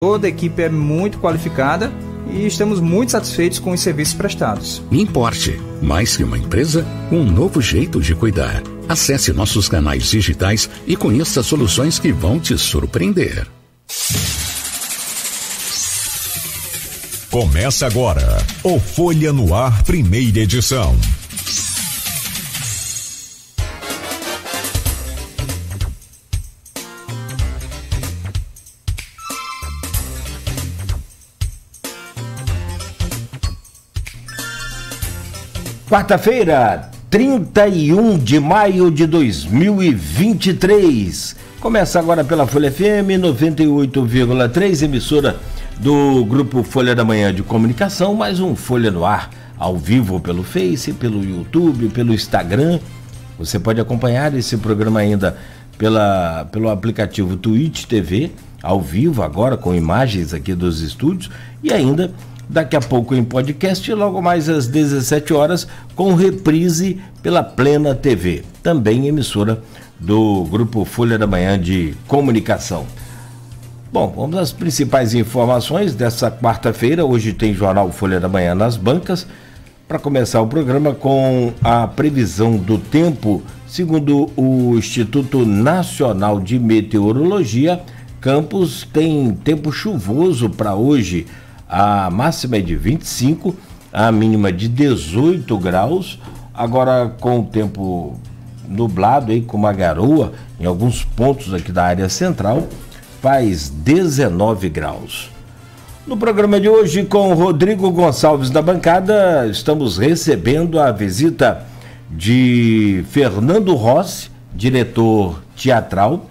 Toda a equipe é muito qualificada e estamos muito satisfeitos com os serviços prestados. Importe, mais que uma empresa, um novo jeito de cuidar. Acesse nossos canais digitais e conheça soluções que vão te surpreender. Começa agora o Folha no Ar, primeira edição. Quarta-feira, 31 de maio de 2023. Começa agora pela Folha FM 98,3, emissora do Grupo Folha da Manhã de Comunicação, mais um Folha no Ar, ao vivo pelo Face, pelo YouTube, pelo Instagram. Você pode acompanhar esse programa ainda pelo aplicativo Twitch TV, ao vivo agora, com imagens aqui dos estúdios, e ainda daqui a pouco em podcast, logo mais às 17 horas, com reprise pela Plena TV, também emissora do Grupo Folha da Manhã de Comunicação. Bom, vamos às principais informações dessa quarta-feira. Hoje tem Jornal Folha da Manhã nas bancas. Para começar o programa com a previsão do tempo, segundo o Instituto Nacional de Meteorologia, Campos tem tempo chuvoso para hoje. A máxima é de 25, a mínima de 18 graus, agora com o tempo nublado, aí, com uma garoa em alguns pontos aqui da área central, faz 19 graus. No programa de hoje, com Rodrigo Gonçalves da bancada, estamos recebendo a visita de Fernando Rossi, diretor teatral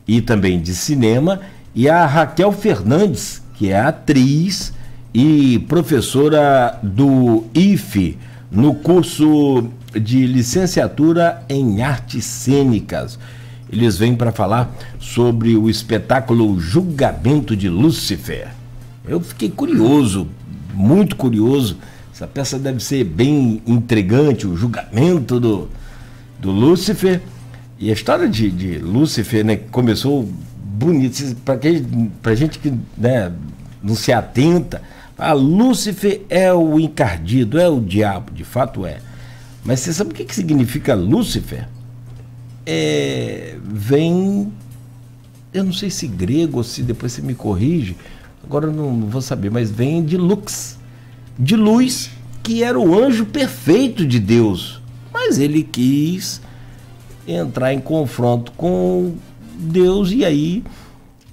e também de cinema, e a Raquel Fernandes, que é atriz e professora do IFE, no curso de licenciatura em artes cênicas. Eles vêm para falar sobre o espetáculo Julgamento de Lúcifer. Eu fiquei curioso, muito curioso. Essa peça deve ser bem intrigante, o julgamento do Lúcifer. E a história de Lúcifer, né, começou bonito, para gente que, né, não se atenta. Lúcifer é o encardido, é o diabo, de fato é. Mas você sabe o que significa Lúcifer? Vem, eu não sei se grego ou se depois você me corrige, agora eu não vou saber, mas vem de lux, de luz, que era o anjo perfeito de Deus. Mas ele quis entrar em confronto com Deus e aí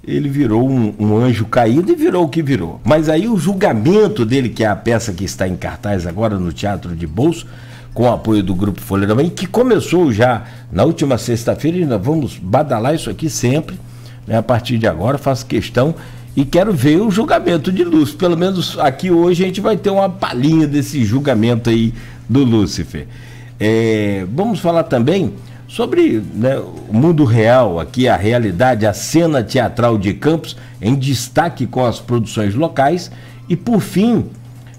ele virou um anjo caído e virou o que virou. Mas aí o julgamento dele, que é a peça que está em cartaz agora no Teatro de Bolso, com o apoio do Grupo Folha da Manhã, que começou já na última sexta-feira, e nós vamos badalar isso aqui sempre, né? A partir de agora faço questão e quero ver o julgamento de Lúcifer. Pelo menos aqui hoje a gente vai ter uma palhinha desse julgamento aí do Lúcifer. Vamos falar também sobre, né, o mundo real, aqui a realidade, a cena teatral de Campos em destaque com as produções locais. E por fim,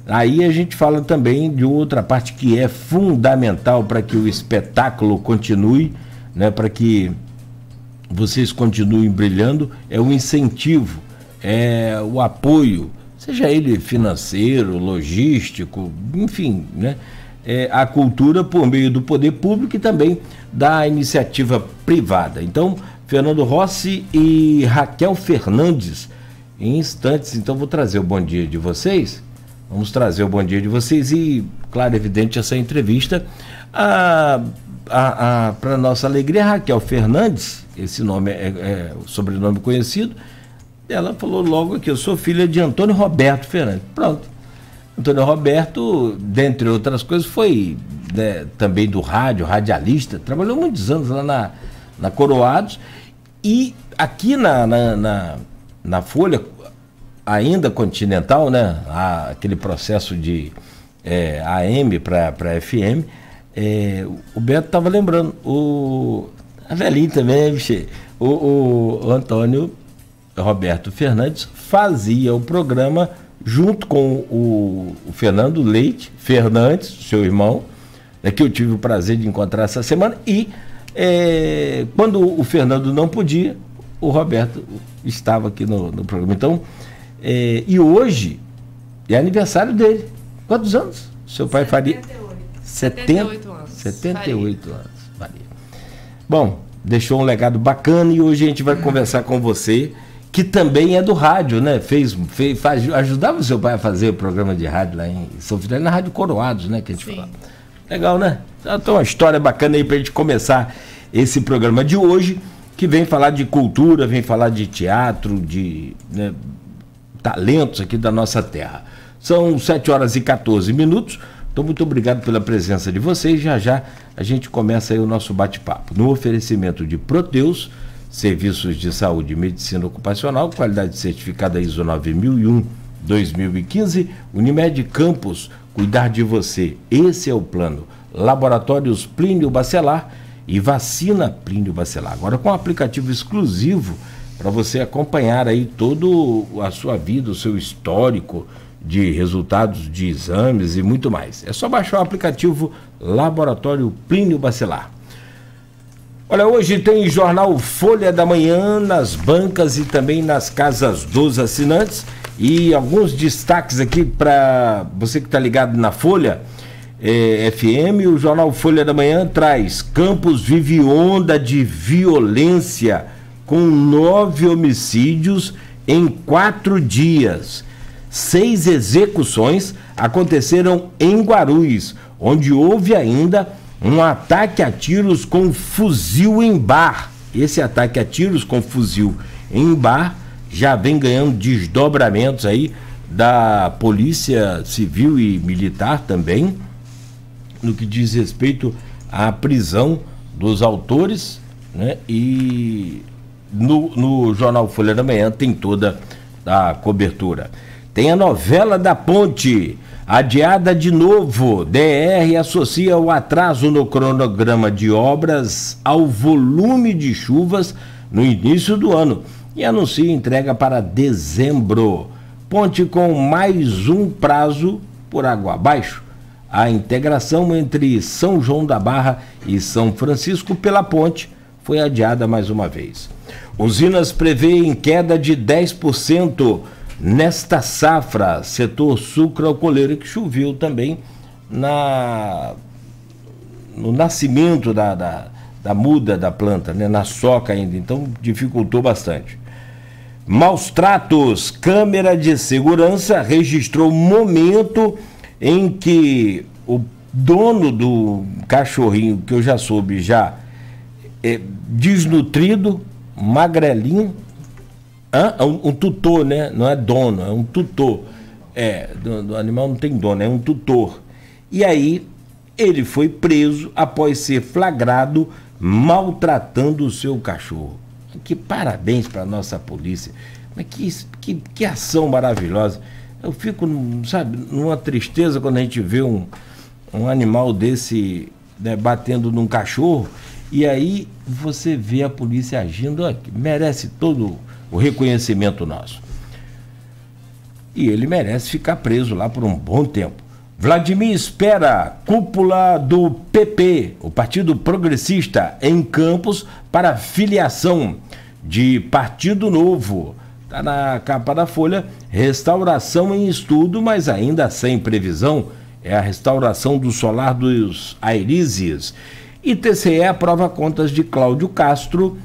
aí a gente fala também de outra parte que é fundamental para que o espetáculo continue, né, para que vocês continuem brilhando, é o incentivo, é o apoio, seja ele financeiro, logístico, enfim, né? A cultura por meio do poder público e também da iniciativa privada. Então, Fernando Rossi e Raquel Fernandes, em instantes, então vou trazer o bom dia de vocês. Vamos trazer o bom dia de vocês e, claro, evidente, essa entrevista. Para nossa alegria, Raquel Fernandes, esse nome é o sobrenome conhecido, ela falou logo aqui: eu sou filha de Antônio Roberto Fernandes. Pronto. Antônio Roberto, dentre outras coisas, foi, né, também do rádio, radialista, trabalhou muitos anos lá na Coroados, e aqui na Folha, ainda Continental, né, aquele processo de AM para FM, o Beto estava lembrando, a velhinha também, o Antônio Roberto Fernandes fazia o programa junto com o Fernando Leite Fernandes, seu irmão, né, que eu tive o prazer de encontrar essa semana, e quando o Fernando não podia, o Roberto estava aqui no programa. Então, E hoje é aniversário dele. Quantos anos? Seu pai faria? 78 anos. 78 anos. Faria. Bom, deixou um legado bacana e hoje a gente vai conversar com você, que também é do rádio, né? Ajudava o seu pai a fazer o programa de rádio lá em São Fidel, na Rádio Coroados, né? Que a gente falava. Legal, né? Então, uma história bacana aí pra gente começar esse programa de hoje, que vem falar de cultura, vem falar de teatro, de talentos aqui da nossa terra. São 7h14. Então, muito obrigado pela presença de vocês. Já a gente começa aí o nosso bate-papo. No oferecimento de Proteus, serviços de saúde e medicina ocupacional, qualidade certificada ISO 9001-2015, Unimed Campos, cuidar de você, esse é o plano. Laboratórios Plínio Bacelar e vacina Plínio Bacelar. Agora com um aplicativo exclusivo para você acompanhar aí toda a sua vida, o seu histórico de resultados de exames e muito mais. É só baixar o aplicativo Laboratório Plínio Bacelar. Olha, hoje tem Jornal Folha da Manhã nas bancas e também nas casas dos assinantes. E alguns destaques aqui para você que está ligado na Folha FM. O Jornal Folha da Manhã traz: Campos vive onda de violência com 9 homicídios em 4 dias. 6 execuções aconteceram em Guarulhos, onde houve ainda um ataque a tiros com fuzil em bar. Esse ataque a tiros com fuzil em bar já vem ganhando desdobramentos aí da Polícia Civil e Militar também, no que diz respeito à prisão dos autores, né? E no Jornal Folha da Manhã tem toda a cobertura. Tem a novela da Ponte, adiada de novo. DR associa o atraso no cronograma de obras ao volume de chuvas no início do ano e anuncia entrega para dezembro. Ponte com mais um prazo por água abaixo. A integração entre São João da Barra e São Francisco pela ponte foi adiada mais uma vez. Usinas prevêem queda de 10% nesta safra. Setor sucroalcooleiro, que choveu também no nascimento da muda da planta, né? Na soca ainda, então dificultou bastante. Maus tratos. Câmera de segurança registrou momento em que o dono do cachorrinho, que eu já soube, desnutrido, magrelinho, um tutor, né? Não é dono, é um tutor. Do animal não tem dono, é um tutor. E aí ele foi preso após ser flagrado maltratando o seu cachorro. Que parabéns para a nossa polícia. Mas que ação maravilhosa. Eu fico, sabe, numa tristeza quando a gente vê um animal desse, né, batendo num cachorro, e aí você vê a polícia agindo, merece todo o reconhecimento nosso. E ele merece ficar preso lá por um bom tempo. Vladimir espera cúpula do PP, o Partido Progressista, em Campos para filiação de Partido Novo. Está na capa da Folha: restauração em estudo, mas ainda sem previsão. É a restauração do solar dos Airizes. E TCE aprova contas de Cláudio Castro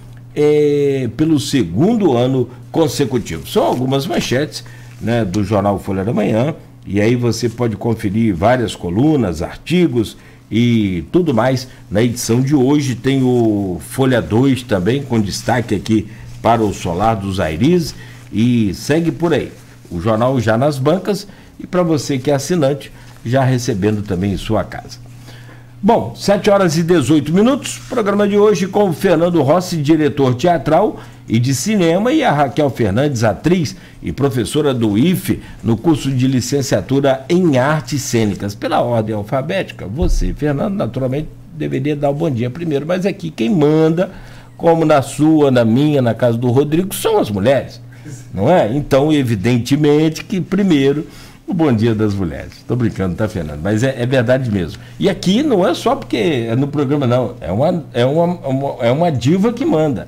pelo 2º ano consecutivo. São algumas manchetes, né, do Jornal Folha da Manhã, e aí você pode conferir várias colunas, artigos e tudo mais na edição de hoje. Tem o Folha 2 também, com destaque aqui para o solar dos Airizes, e segue por aí. O jornal já nas bancas e para você que é assinante, já recebendo também em sua casa. Bom, 7h18, programa de hoje com o Fernando Rossi, diretor teatral e de cinema, e a Raquel Fernandes, atriz e professora do IFE, no curso de licenciatura em artes cênicas. Pela ordem alfabética, você, Fernando, naturalmente deveria dar o bom dia primeiro, mas aqui quem manda, como na sua, na minha, na casa do Rodrigo, são as mulheres, não é? Então, evidentemente que primeiro o bom dia das mulheres. Estou brincando, tá, Fernando? Mas é verdade mesmo. E aqui não é só porque é no programa, não. É uma diva que manda.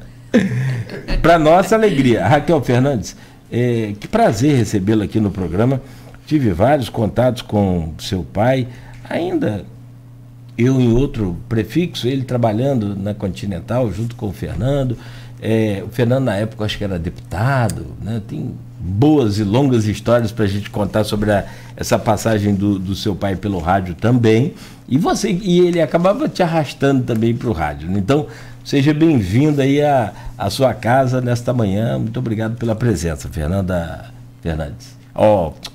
Para nossa alegria. Raquel Fernandes, Que prazer recebê-lo aqui no programa. Tive vários contatos com seu pai, ainda eu em outro prefixo, ele trabalhando na Continental junto com o Fernando. O Fernando na época acho que era deputado, né? Tem boas e longas histórias para a gente contar sobre essa passagem do seu pai pelo rádio também, e ele acabava te arrastando também para o rádio, né? Então seja bem-vindo aí à sua casa nesta manhã. Muito obrigado pela presença, Fernanda Fernandes.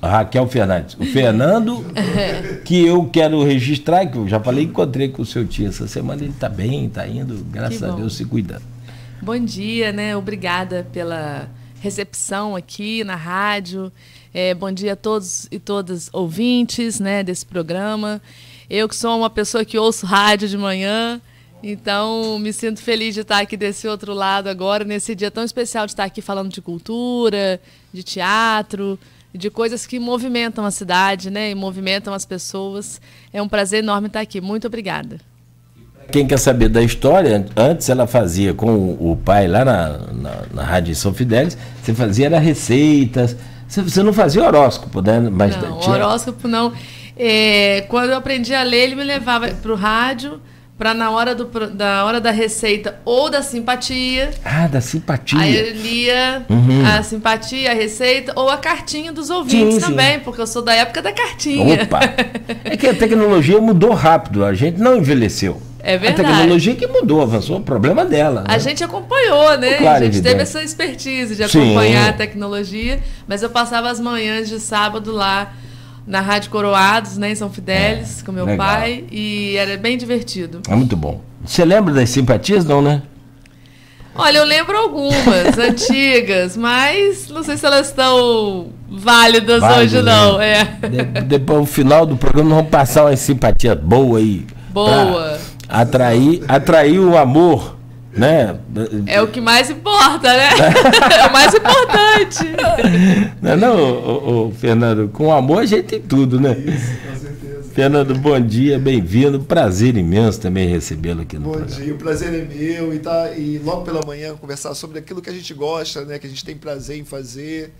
Raquel Fernandes. O Fernando, que eu quero registrar, que eu já falei, encontrei com o seu tio essa semana, ele está bem, está indo, graças a Deus, se cuidando. Bom dia, né? Obrigada pela recepção aqui na rádio. Bom dia a todos e todas ouvintes, né, desse programa. Eu que sou uma pessoa que ouço rádio de manhã, então me sinto feliz de estar aqui desse outro lado agora, nesse dia tão especial de estar aqui falando de cultura, de teatro, de coisas que movimentam a cidade, né, e movimentam as pessoas. É um prazer enorme estar aqui. Muito obrigada. Quem quer saber da história, antes ela fazia com o pai lá na Rádio São Fidélis, você fazia era receitas, você não fazia horóscopo, né? Mas não, horóscopo não. Quando eu aprendi a ler, ele me levava para o rádio, para na hora da receita ou da simpatia. Ah, da simpatia. Aí eu lia a simpatia, a receita, ou a cartinha dos ouvintes também, porque eu sou da época da cartinha. Opa! É que a tecnologia mudou rápido, a gente não envelheceu. É verdade. A tecnologia que mudou, avançou, o problema dela. Né? A gente acompanhou, né? Claro, a gente teve essa expertise de acompanhar a tecnologia, mas eu passava as manhãs de sábado lá na Rádio Coroados, né, em São Fidélis, com meu pai, e era bem divertido. É muito bom. Você lembra das simpatias, não, né? Olha, eu lembro algumas antigas, mas não sei se elas estão válidas hoje, não. Depois, no final do programa, nós vamos passar uma simpatia boa aí. Boa. Atrair o amor, né? É o que mais importa, né? É o mais importante. Não, Fernando, com amor a gente tem tudo, né? Isso, com certeza. Fernando, bom dia, bem-vindo. Prazer imenso também recebê-lo aqui no programa. Bom dia, o prazer é meu e logo pela manhã conversar sobre aquilo que a gente gosta, né? Que a gente tem prazer em fazer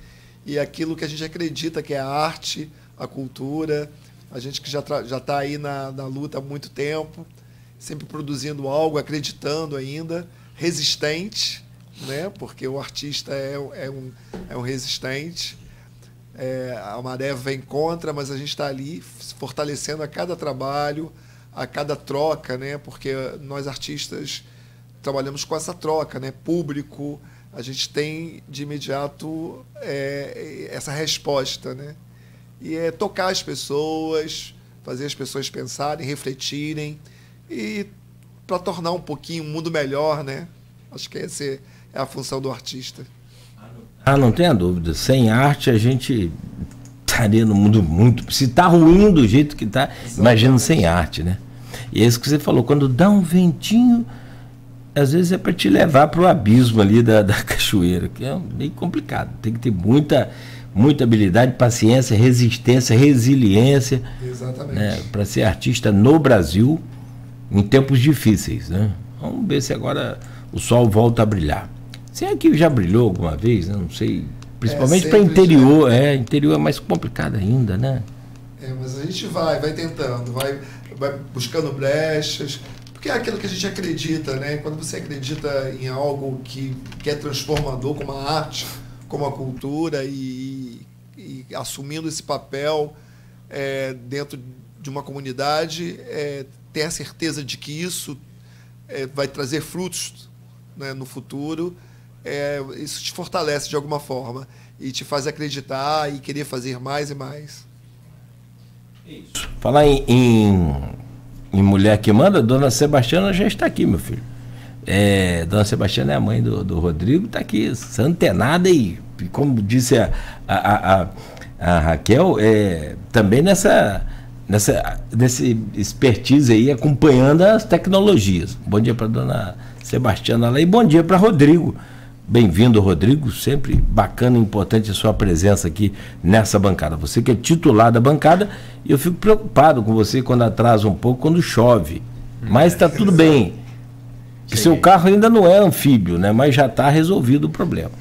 e aquilo que a gente acredita que é a arte, a cultura. A gente que já está aí na luta há muito tempo, sempre produzindo algo, acreditando ainda, resistente, né? Porque o artista é um resistente. A maré vem contra, mas a gente está ali fortalecendo a cada trabalho, a cada troca, né? Porque nós artistas trabalhamos com essa troca, né? Público, a gente tem de imediato essa resposta, né? E tocar as pessoas, fazer as pessoas pensarem, refletirem, e para tornar um pouquinho o mundo melhor, né? Acho que essa é a função do artista. Não tenha dúvida. Sem arte a gente estaria no mundo muito... Se está ruim do jeito que está, imagina sem arte, né? E é isso que você falou, quando dá um ventinho, às vezes é para te levar para o abismo ali da cachoeira, que é meio complicado. Tem que ter muita habilidade, paciência, resistência, resiliência, né, para ser artista no Brasil em tempos difíceis, né? Vamos ver se agora o sol volta a brilhar. Você aqui já brilhou alguma vez, né? Não sei, principalmente para interior, interior é mais complicado ainda, né? Mas a gente vai tentando, vai buscando brechas, porque é aquilo que a gente acredita, né? Quando você acredita em algo que é transformador, como a arte, como a cultura, e assumindo esse papel dentro de uma comunidade, ter a certeza de que isso vai trazer frutos, né, no futuro, isso te fortalece de alguma forma e te faz acreditar e querer fazer mais e mais. Isso. Falar em mulher que manda, Dona Sebastiana já está aqui, meu filho. Dona Sebastiana é a mãe do Rodrigo, está aqui, antenada, e como disse a Raquel, também nessa expertise aí, acompanhando as tecnologias. Bom dia para Dona Sebastiana lá e bom dia para Rodrigo. Bem-vindo, Rodrigo, sempre bacana e importante a sua presença aqui nessa bancada. Você que é titular da bancada, e eu fico preocupado com você quando atrasa um pouco, quando chove, mas está tudo bem. Que seu carro ainda não é anfíbio, né? Mas já está resolvido o problema.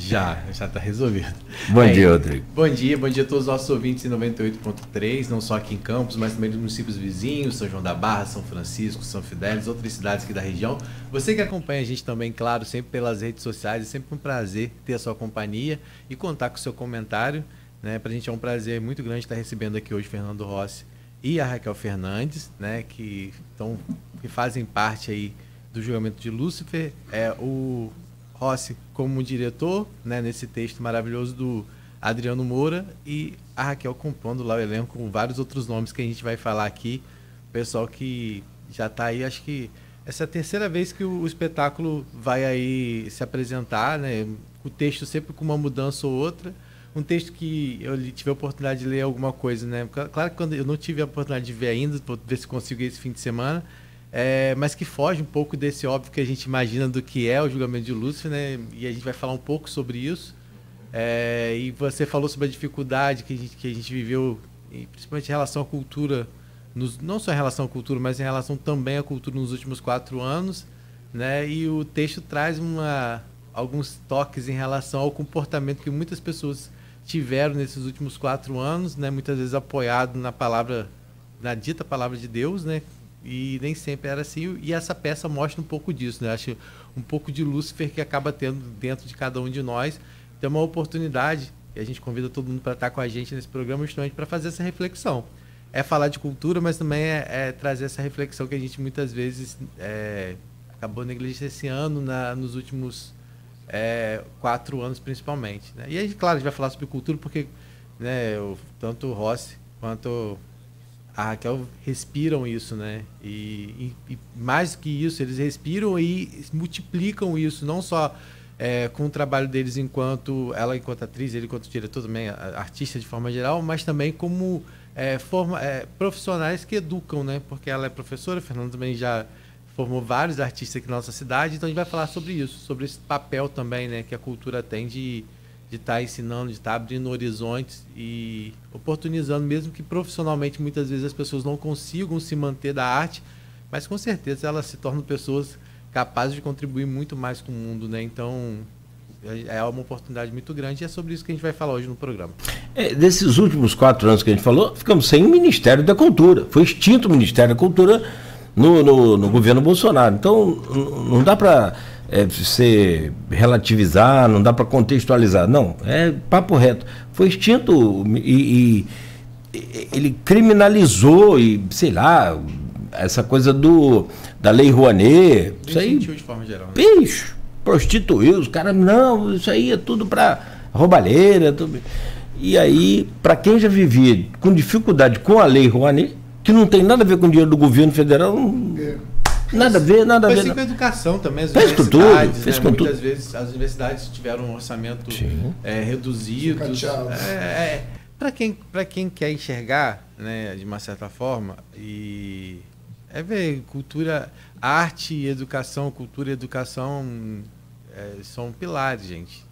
Já está resolvido. Bom dia, Rodrigo. Bom dia a todos os nossos ouvintes em 98.3, não só aqui em Campos, mas também nos municípios vizinhos, São João da Barra, São Francisco, São Fidélis, outras cidades aqui da região. Você que acompanha a gente também, claro, sempre pelas redes sociais, é sempre um prazer ter a sua companhia e contar com o seu comentário, né? Para a gente é um prazer muito grande estar recebendo aqui hoje Fernando Rossi e a Raquel Fernandes, né? Que fazem parte aí do julgamento de Lúcifer. O Rossi como diretor, né, nesse texto maravilhoso do Adriano Moura, e a Raquel compondo lá o elenco com vários outros nomes que a gente vai falar aqui. O pessoal que já está aí, acho que essa é a terceira vez que o espetáculo vai aí se apresentar, né? O texto sempre com uma mudança ou outra. Um texto que eu tive a oportunidade de ler alguma coisa, né? Claro que quando eu não tive a oportunidade de ver ainda, vou ver se consigo esse fim de semana, mas que foge um pouco desse óbvio que a gente imagina do que é o julgamento de Lúcifer, né? E a gente vai falar um pouco sobre isso. E você falou sobre a dificuldade que a gente viveu, principalmente em relação à cultura, não só em relação à cultura, mas em relação também à cultura nos últimos 4 anos, né? E o texto traz alguns toques em relação ao comportamento que muitas pessoas tiveram nesses últimos 4 anos, né? Muitas vezes apoiado na dita palavra de Deus, né? E nem sempre era assim, e essa peça mostra um pouco disso, né? Acho um pouco de Lúcifer que acaba tendo dentro de cada um de nós. Então é uma oportunidade, e a gente convida todo mundo para estar com a gente nesse programa justamente para fazer essa reflexão. É falar de cultura, mas também é trazer essa reflexão que a gente muitas vezes acabou negligenciando nos últimos 4 anos principalmente, né? E aí, claro, a gente vai falar sobre cultura porque, né, tanto o Rossi quanto a Raquel respiram isso, né? E mais que isso, eles respiram e multiplicam isso, não só com o trabalho deles enquanto atriz, ele enquanto diretor também, artista de forma geral, mas também como profissionais que educam, né? Porque ela é professora, a Fernanda também já formou vários artistas aqui na nossa cidade, então a gente vai falar sobre isso, sobre esse papel também, né, que a cultura tem de estar ensinando, de estar abrindo horizontes e oportunizando, mesmo que profissionalmente muitas vezes as pessoas não consigam se manter da arte, mas com certeza elas se tornam pessoas capazes de contribuir muito mais com o mundo, né? Então é uma oportunidade muito grande e é sobre isso que a gente vai falar hoje no programa. Desses últimos 4 anos que a gente falou, ficamos sem o Ministério da Cultura. Foi extinto o Ministério da Cultura no governo Bolsonaro. Então não dá para você relativizar, não dá para contextualizar. Não, é papo reto. Foi extinto e ele criminalizou e, sei lá, essa coisa da Lei Rouanet. Isso aí, de forma geral, né? Bicho, prostituiu os caras. Não, isso aí é tudo para roubalheira. Tudo. E aí, para quem já vivia com dificuldade com a Lei Rouanet, que não tem nada a ver com o dinheiro do governo federal, nada a ver. Mas sim com a educação também, as fez universidades, fez né? Muitas vezes as universidades tiveram um orçamento reduzido. Para quem quer enxergar, né, de uma certa forma, e ver cultura, arte e educação, cultura e educação são pilares, gente.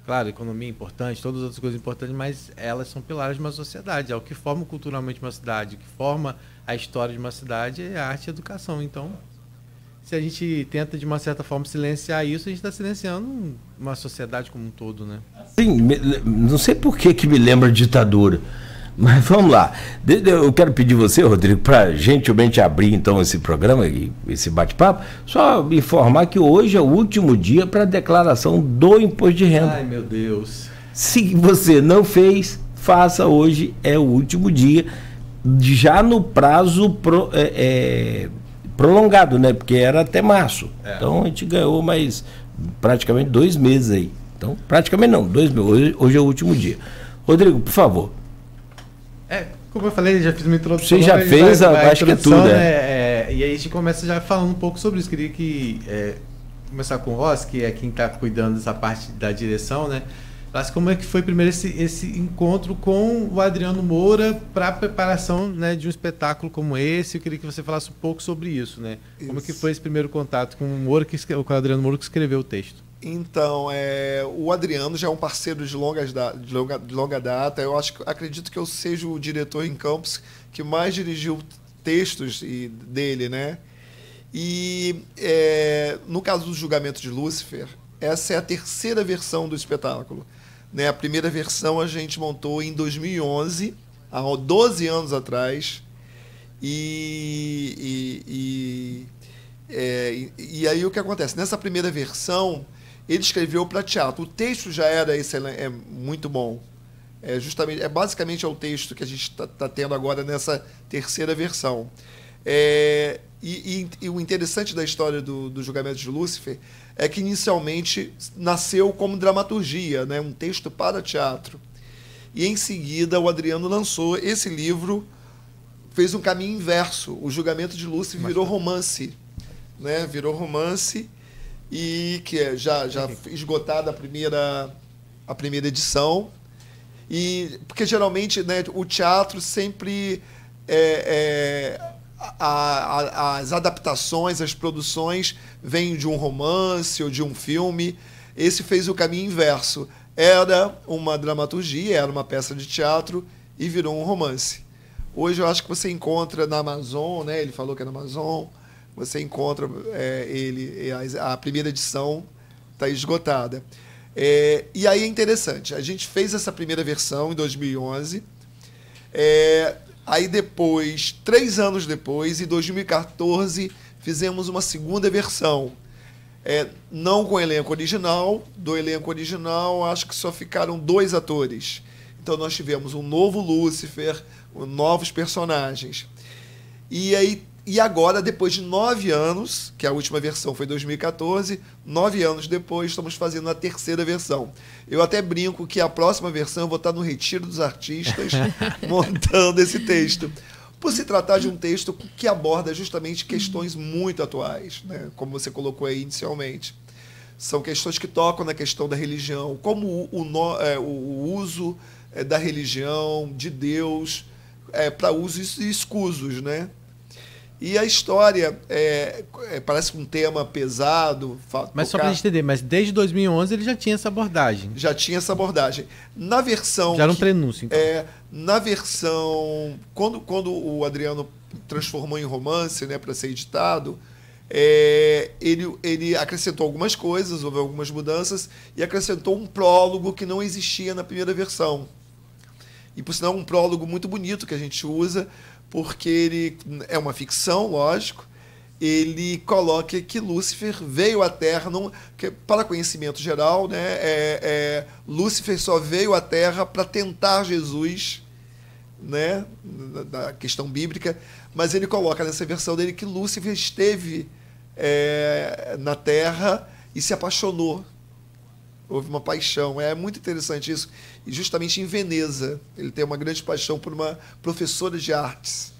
Claro, economia é importante, todas as outras coisas importantes, mas elas são pilares de uma sociedade. É o que forma culturalmente uma cidade, o que forma a história de uma cidade é a arte e a educação. Então, se a gente tenta, de uma certa forma, silenciar isso, a gente está silenciando uma sociedade como um todo, né? Sim, não sei por que me lembra ditadura, mas vamos lá. Eu quero pedir você, Rodrigo, para gentilmente abrir então esse programa, esse bate-papo, só informar que hoje é o último dia para a declaração do imposto de renda. Ai, meu Deus. Se você não fez, faça hoje, é o último dia, já no prazo prolongado, né? Porque era até março. Então a gente ganhou mais praticamente 2 meses aí. Então, praticamente não, 2 meses. Hoje é o último dia. Rodrigo, por favor. Como eu falei, já fiz uma introdução. Você já fez, acho que é tudo, né? E aí a gente começa já falando um pouco sobre isso. Queria começar com o Ross, que é quem está cuidando dessa parte da direção, né? Mas como é que foi primeiro esse encontro com o Adriano Moura para a preparação, né, de um espetáculo como esse? Eu queria que você falasse um pouco sobre isso, né? Isso. Como é que foi esse primeiro contato com o Adriano Moura que escreveu o texto? Então, o Adriano já é um parceiro de longa data. Eu acredito que eu seja o diretor em Campos que mais dirigiu textos dele, né? E no caso do julgamento de Lúcifer, essa é a terceira versão do espetáculo. Né? A primeira versão a gente montou em 2011, há 12 anos atrás. E aí o que acontece? Nessa primeira versão, ele escreveu para teatro. O texto já era excelente, é muito bom. Basicamente é o texto que a gente está tendo agora nessa terceira versão. E o interessante da história do Julgamento de Lúcifer é que inicialmente nasceu como dramaturgia, né? Um texto para teatro. E em seguida o Adriano lançou esse livro, fez um caminho inverso. O Julgamento de Lúcifer virou romance. Né? Virou romance e que já esgotada a primeira edição. Porque geralmente, né, o teatro sempre as adaptações, as produções vêm de um romance ou de um filme. Esse fez o caminho inverso. Era uma dramaturgia, era uma peça de teatro e virou um romance. Hoje eu acho que você encontra na Amazon, né? Ele falou que é na Amazon, você encontra a primeira edição está esgotada. E aí é interessante, a gente fez essa primeira versão em 2011, aí depois, 3 anos depois, em 2014, fizemos uma segunda versão, não com o elenco original. Do elenco original, acho que só ficaram 2 atores. Então nós tivemos um novo Lúcifer, novos personagens. E agora, depois de 9 anos, que a última versão foi em 2014, 9 anos depois, estamos fazendo a terceira versão. Eu até brinco que a próxima versão eu vou estar no Retiro dos Artistas, montando esse texto. Por se tratar de um texto que aborda justamente questões muito atuais, né? Como você colocou aí inicialmente. São questões que tocam na questão da religião, como o uso da religião, de Deus, para usos e escusos, né? E a história parece um tema pesado. Mas só para a gente entender, mas desde 2011 ele já tinha essa abordagem. Já tinha essa abordagem. Na versão... Já era um prenúncio, então. Na versão... Quando o Adriano transformou em romance, né, para ser editado, ele acrescentou algumas coisas, houve algumas mudanças, e acrescentou um prólogo que não existia na primeira versão. E, por sinal, um prólogo muito bonito que a gente usa, porque ele é uma ficção, lógico. Ele coloca que Lúcifer veio à Terra, para conhecimento geral, né, Lúcifer só veio à Terra para tentar Jesus, né, da questão bíblica, mas ele coloca nessa versão dele que Lúcifer esteve na Terra e se apaixonou. Houve uma paixão. É muito interessante isso. E justamente em Veneza, ele tem uma grande paixão por uma professora de artes.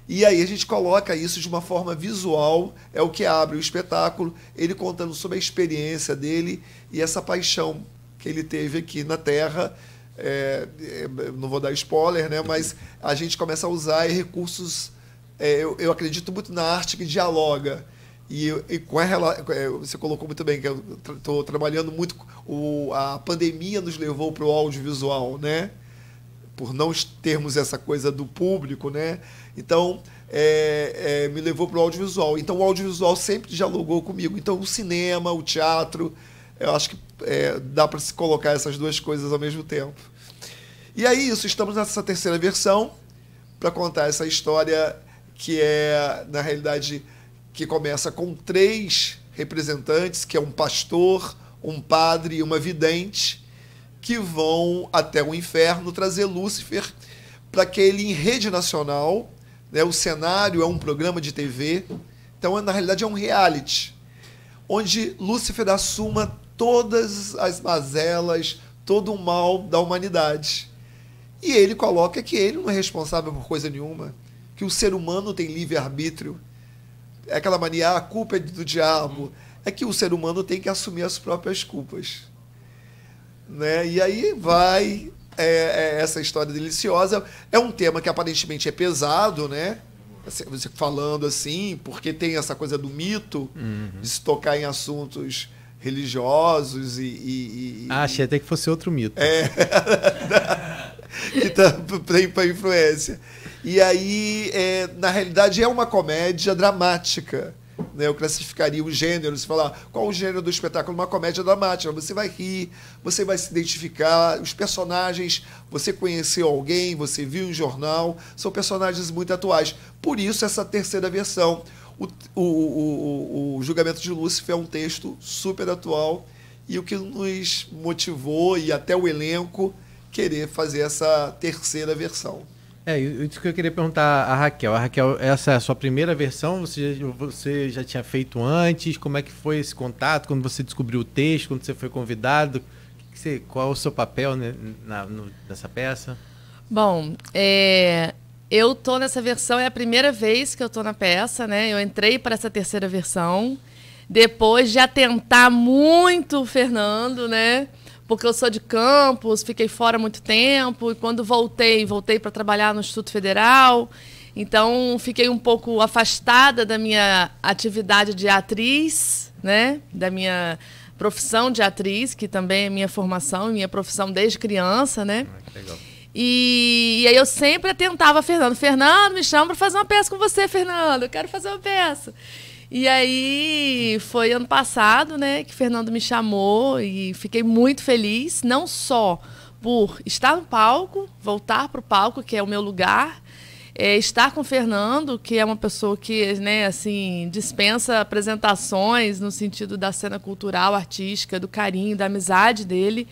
E aí a gente coloca isso de uma forma visual, é o que abre o espetáculo, ele contando sobre a experiência dele e essa paixão que ele teve aqui na Terra. Não vou dar spoiler, né? Mas a gente começa a usar recursos... eu acredito muito na arte que dialoga. E você colocou muito bem que eu estou trabalhando muito. A pandemia nos levou para o audiovisual, né? Por não termos essa coisa do público, né? Então me levou para o audiovisual. Então o audiovisual sempre dialogou comigo. Então o cinema, o teatro, eu acho que dá para se colocar essas duas coisas ao mesmo tempo. E aí estamos nessa terceira versão para contar essa história que na realidade, que começa com 3 representantes, que é um pastor, um padre e uma vidente, que vão até o inferno trazer Lúcifer para que ele, em rede nacional, né, o cenário é um programa de TV, então na realidade é um reality, onde Lúcifer assuma todas as mazelas, todo o mal da humanidade. E ele coloca que ele não é responsável por coisa nenhuma, que o ser humano tem livre-arbítrio. É aquela mania, a culpa é do diabo. É que o ser humano tem que assumir as próprias culpas. Né? E aí vai essa história deliciosa. É um tema que aparentemente é pesado, né? Você falando assim, porque tem essa coisa do mito, de se tocar em assuntos religiosos achei até que fosse outro mito. Que tem para influência. E aí, na realidade, é uma comédia dramática, né? Eu classificaria o gênero, se falar qual o gênero do espetáculo, uma comédia dramática, você vai rir, você vai se identificar, os personagens, você conheceu alguém, você viu em jornal, são personagens muito atuais. Por isso essa terceira versão. O Julgamento de Lúcifer é um texto super atual e o que nos motivou, e até o elenco, querer fazer essa terceira versão. Isso que eu queria perguntar a Raquel. Essa é a sua primeira versão? Você já tinha feito antes? Como é que foi esse contato? Quando você descobriu o texto, quando você foi convidado? Qual é o seu papel, né, nessa peça? Bom, eu tô nessa versão, é a primeira vez que eu tô na peça, né? Eu entrei para essa terceira versão, depois de atentar muito o Fernando, né? Porque eu sou de Campos, fiquei fora muito tempo, e quando voltei para trabalhar no Instituto Federal, então fiquei um pouco afastada da minha atividade de atriz, né? Da minha profissão de atriz, que também é minha formação, minha profissão desde criança, né? Que legal. E aí eu sempre atentava a Fernando. Fernando, me chama para fazer uma peça com você, Fernando. Eu quero fazer uma peça. E aí foi ano passado, né, que Fernando me chamou e fiquei muito feliz, não só por estar no palco, voltar para o palco, que é o meu lugar, estar com o Fernando, que é uma pessoa que, né, assim, dispensa apresentações no sentido da cena cultural, artística, do carinho, da amizade dele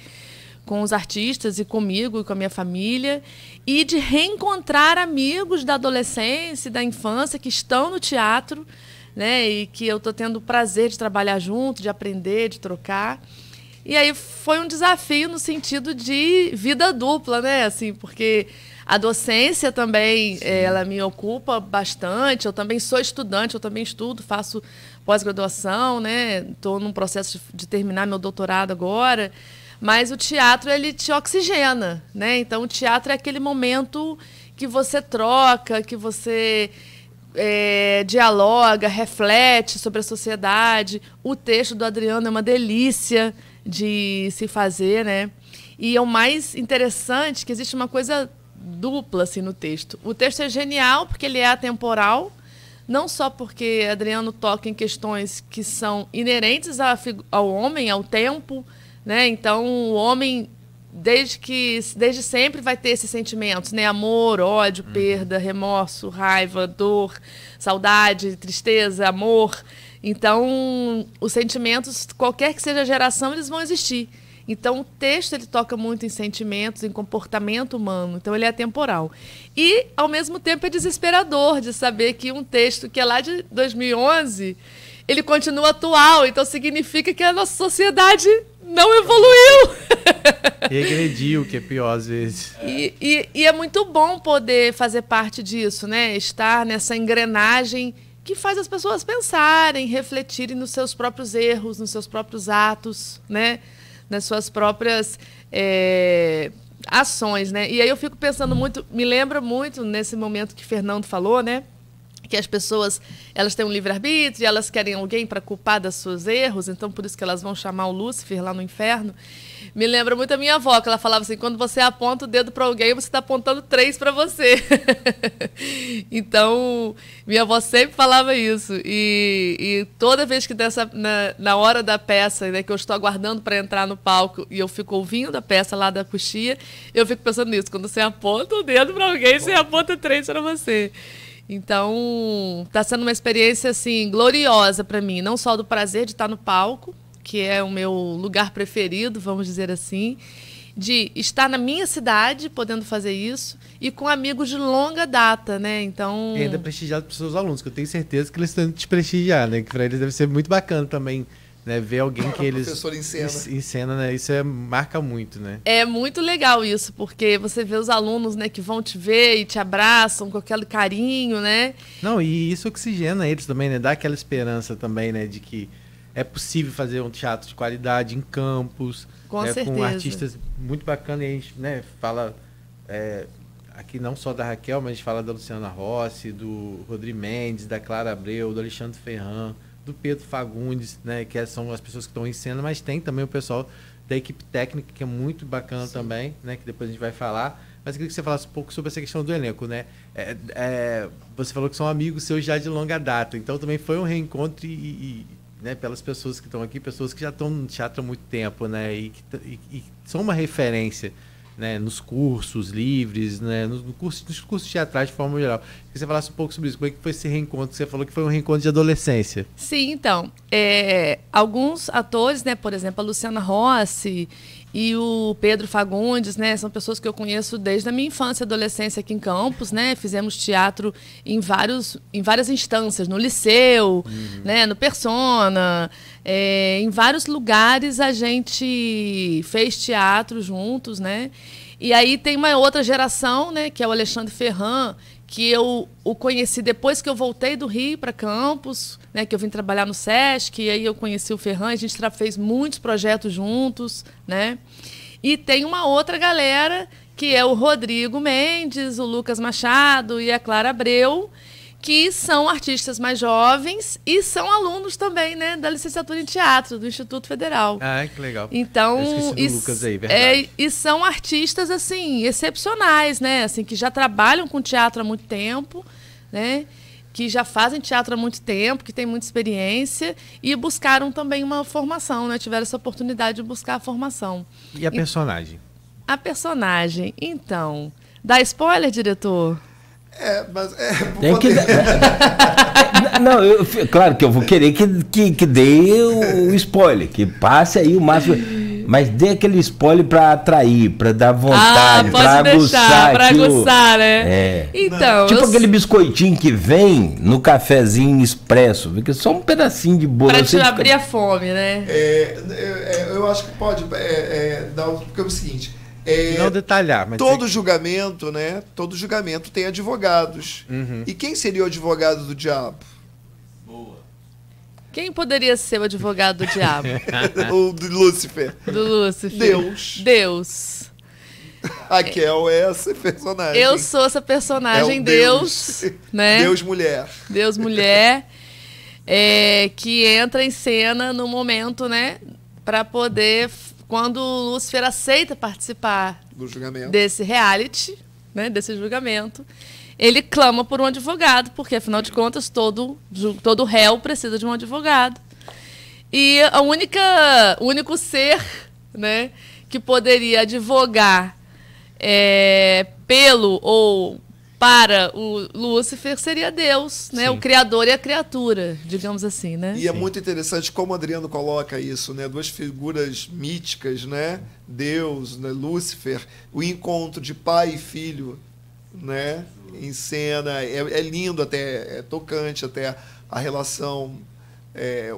com os artistas e comigo e com a minha família, e de reencontrar amigos da adolescência e da infância que estão no teatro, né, e que eu estou tendo o prazer de trabalhar junto, de aprender, de trocar. E aí foi um desafio no sentido de vida dupla, né, assim, porque a docência também, ela me ocupa bastante. Eu também sou estudante, eu também estudo, faço pós-graduação, né, estou num processo de terminar meu doutorado agora. Mas o teatro, ele te oxigena, né? Então, o teatro é aquele momento que você troca, que você dialoga, reflete sobre a sociedade. O texto do Adriano é uma delícia de se fazer, né? E é o mais interessante que existe uma coisa dupla assim, no texto. O texto é genial porque ele é atemporal, não só porque Adriano toca em questões que são inerentes ao homem, ao tempo, né? Então, o homem, desde sempre, vai ter esses sentimentos, né? Amor, ódio, perda, remorso, raiva, dor, saudade, tristeza, amor. Então, os sentimentos, qualquer que seja a geração, eles vão existir. Então, o texto ele toca muito em sentimentos, em comportamento humano. Então, ele é atemporal. E, ao mesmo tempo, é desesperador de saber que um texto que é lá de 2011, ele continua atual. Então, significa que a nossa sociedade não evoluiu. Regrediu, que é pior às vezes. E é muito bom poder fazer parte disso, né? Estar nessa engrenagem que faz as pessoas pensarem, refletirem nos seus próprios erros, nos seus próprios atos, né? Nas suas próprias ações, né? E aí eu fico pensando muito, me lembra muito nesse momento que Fernando falou, né? Que as pessoas, elas têm um livre-arbítrio, elas querem alguém para culpar dos seus erros, então por isso que elas vão chamar o Lúcifer lá no inferno. Me lembra muito a minha avó, que ela falava assim, quando você aponta o dedo para alguém, você está apontando 3 para você. Então, minha avó sempre falava isso. E toda vez que na hora da peça, né, que eu estou aguardando para entrar no palco e eu fico ouvindo a peça lá da coxia, eu fico pensando nisso. Quando você aponta o dedo para alguém, você aponta 3 para você. Então, está sendo uma experiência assim, gloriosa para mim. Não só do prazer de estar no palco, que é o meu lugar preferido, vamos dizer assim, de estar na minha cidade, podendo fazer isso, e com amigos de longa data, né? Então... E ainda prestigiado pelos seus alunos, que eu tenho certeza que eles estão te prestigiar, né? Que para eles deve ser muito bacana também, né? Ver alguém que eles... professor em cena, né? Isso marca muito, né? É muito legal isso, porque você vê os alunos, né, que vão te ver e te abraçam com aquele carinho, né? Não, e isso oxigena eles também, né? Dá aquela esperança também, né? De que é possível fazer um teatro de qualidade em Campos, com certeza, com artistas muito bacanas. E a gente, né, fala aqui não só da Raquel, mas a gente fala da Luciana Rossi, do Rodrigo Mendes, da Clara Abreu, do Alexandre Ferran, do Pedro Fagundes, né, que são as pessoas que estão em cena, mas tem também o pessoal da equipe técnica, que é muito bacana. Sim. Também, né, que depois a gente vai falar. mas eu queria que você falasse um pouco sobre essa questão do elenco, né? Você falou que são amigos seus já de longa data, então também foi um reencontro né, pelas pessoas que estão aqui, pessoas que já estão no teatro há muito tempo, né? E são uma referência, né, nos cursos livres, né, nos cursos teatrais de forma geral. Queria que você falasse um pouco sobre isso. Como é que foi esse reencontro? Você falou que foi um reencontro de adolescência. Sim, então. Alguns atores, né, por exemplo, a Luciana Rossi e o Pedro Fagundes, né, são pessoas que eu conheço desde a minha infância e adolescência aqui em Campos, né? Fizemos teatro em várias instâncias, no Liceu, né, no Persona, em vários lugares a gente fez teatro juntos, né? E aí tem uma outra geração, né, que é o Alexandre Ferran, que eu o conheci depois que eu voltei do Rio para Campos, né, que eu vim trabalhar no Sesc, e aí eu conheci o Ferran, a gente fez muitos projetos juntos, né? E tem uma outra galera, que é o Rodrigo Mendes, o Lucas Machado e a Clara Abreu, que são artistas mais jovens e são alunos também, né, da licenciatura em teatro do Instituto Federal. Ah, que legal. Então, eu esqueci do Lucas aí, verdade. E são artistas assim excepcionais, né, assim, que já trabalham com teatro há muito tempo, né, que já fazem teatro há muito tempo, que têm muita experiência e buscaram também uma formação, né, tiveram essa oportunidade de buscar a formação. E a personagem? A personagem, então, dá spoiler, diretor? Tem que não, claro que eu vou querer que dê o spoiler, que passe aí o máximo, mas dê aquele spoiler para atrair, para dar vontade, para aguçar, né? Então, tipo aquele biscoitinho que vem no cafezinho expresso, porque só um pedacinho de bolo para te abrir a fome, né? Eu acho que pode dar, porque é o seguinte. Não detalhar, mas todo julgamento, né? Todo julgamento tem advogados. E quem seria o advogado do diabo? Boa. Quem poderia ser o advogado do diabo? O do Lúcifer. Do Lúcifer. Deus. Raquel é essa personagem. Eu sou essa personagem, Deus, né? Deus mulher. Deus mulher, que entra em cena no momento, né? Para poder, quando o Lúcifer aceita participar do julgamento, desse reality, né, desse julgamento, ele clama por um advogado, porque, afinal de contas, todo réu precisa de um advogado. E o único ser, né, que poderia advogar pelo ou para o Lúcifer seria Deus, né? O Criador e a criatura, digamos assim, né? E é muito interessante como o Adriano coloca isso, né? Duas figuras míticas, né? Deus, né? Lúcifer, o encontro de pai e filho, né? Em cena, é lindo até, é tocante até a relação,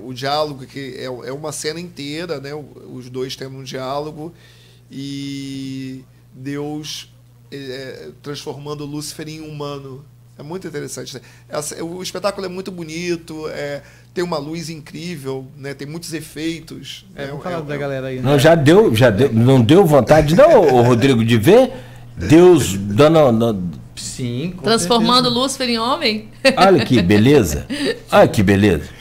o diálogo, que é uma cena inteira, né? Os dois tendo um diálogo e Deus transformando o Lúcifer em humano. É muito interessante. O espetáculo é muito bonito, tem uma luz incrível, né? Tem muitos efeitos. Vamos falar da galera aí. Né? Não, já deu, não deu vontade, não, Rodrigo, de ver Deus dando. Sim, com transformando certeza. Lúcifer em homem? Olha que beleza. Olha que beleza.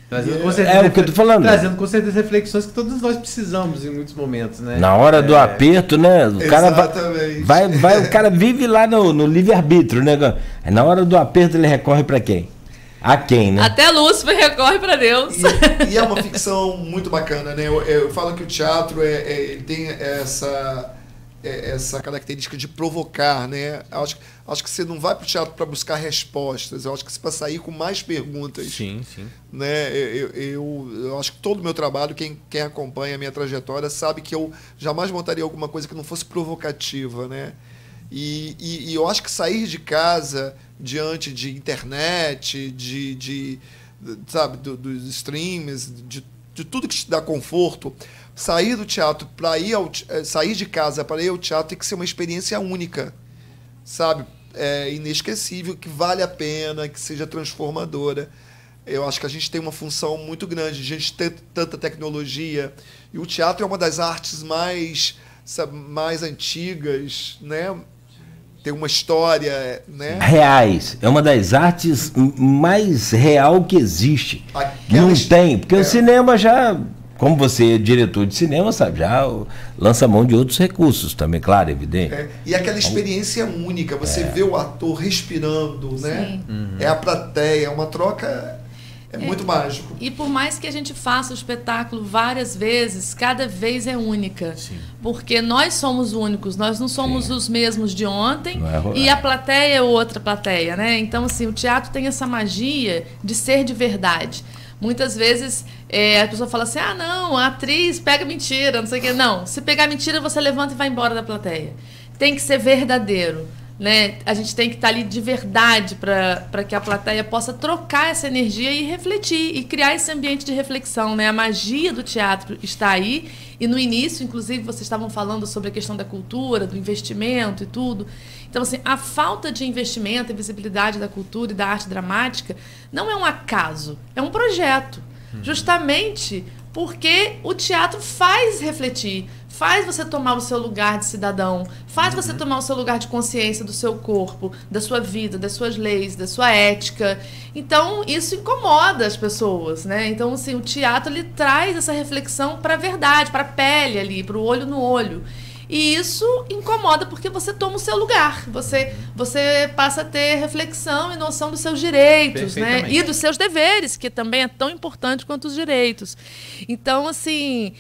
Trazendo com certeza, o que eu tô falando. Trazendo com certeza reflexões que todos nós precisamos em muitos momentos, né? Na hora do aperto, né? O cara exatamente. o cara vive lá no livre-arbítrio, né? Na hora do aperto ele recorre para quem? A quem, né? Até Lúcifer recorre para Deus. E é uma ficção muito bacana, né? Eu falo que o teatro tem essa característica de provocar, né? Acho que você não vai para o teatro para buscar respostas. Eu acho que você para sair com mais perguntas. Sim, sim. Né? Eu acho que todo o meu trabalho, quem acompanha a minha trajetória, sabe que eu jamais montaria alguma coisa que não fosse provocativa, né? E eu acho que sair de casa diante de internet, sabe, dos streams, de tudo que te dá conforto, sair do teatro para sair de casa para ir ao teatro tem que ser uma experiência única, sabe? Inesquecível, que vale a pena, que seja transformadora. Eu acho que a gente tem uma função muito grande, a gente tem tanta tecnologia, e o teatro é uma das artes mais antigas, né? Tem uma história, né? Reais. É uma das artes mais real que existe. Não tem, porque o cinema já como você é diretor de cinema, sabe, já lança mão de outros recursos também, claro, evidente. E aquela experiência única, você vê o ator respirando, né? Sim. É a plateia, é uma troca, muito mágico. E por mais que a gente faça o espetáculo várias vezes, cada vez é única. Sim. Porque nós somos únicos, nós não somos os mesmos de ontem Não é e a plateia é outra plateia, né? Então, assim, o teatro tem essa magia de ser de verdade. Muitas vezes a pessoa fala assim, não, a atriz pega mentira, não sei o quê. Não, se pegar mentira, você levanta e vai embora da plateia. Tem que ser verdadeiro. Né? A gente tem que estar ali de verdade para que a plateia possa trocar essa energia e refletir e criar esse ambiente de reflexão, né? A magia do teatro está aí e no início, inclusive, vocês estavam falando sobre a questão da cultura, do investimento e tudo. Então, assim, a falta de investimento e visibilidade da cultura e da arte dramática não é um acaso, é um projeto. Justamente porque o teatro faz refletir, faz você tomar o seu lugar de cidadão, faz você tomar o seu lugar de consciência do seu corpo, da sua vida, das suas leis, da sua ética. Então, isso incomoda as pessoas, né? Então, assim, o teatro, ele traz essa reflexão para a verdade, para a pele ali, para o olho no olho. E isso incomoda porque você toma o seu lugar, você passa a ter reflexão e noção dos seus direitos, né? E dos seus deveres, que também é tão importante quanto os direitos. Então, assim,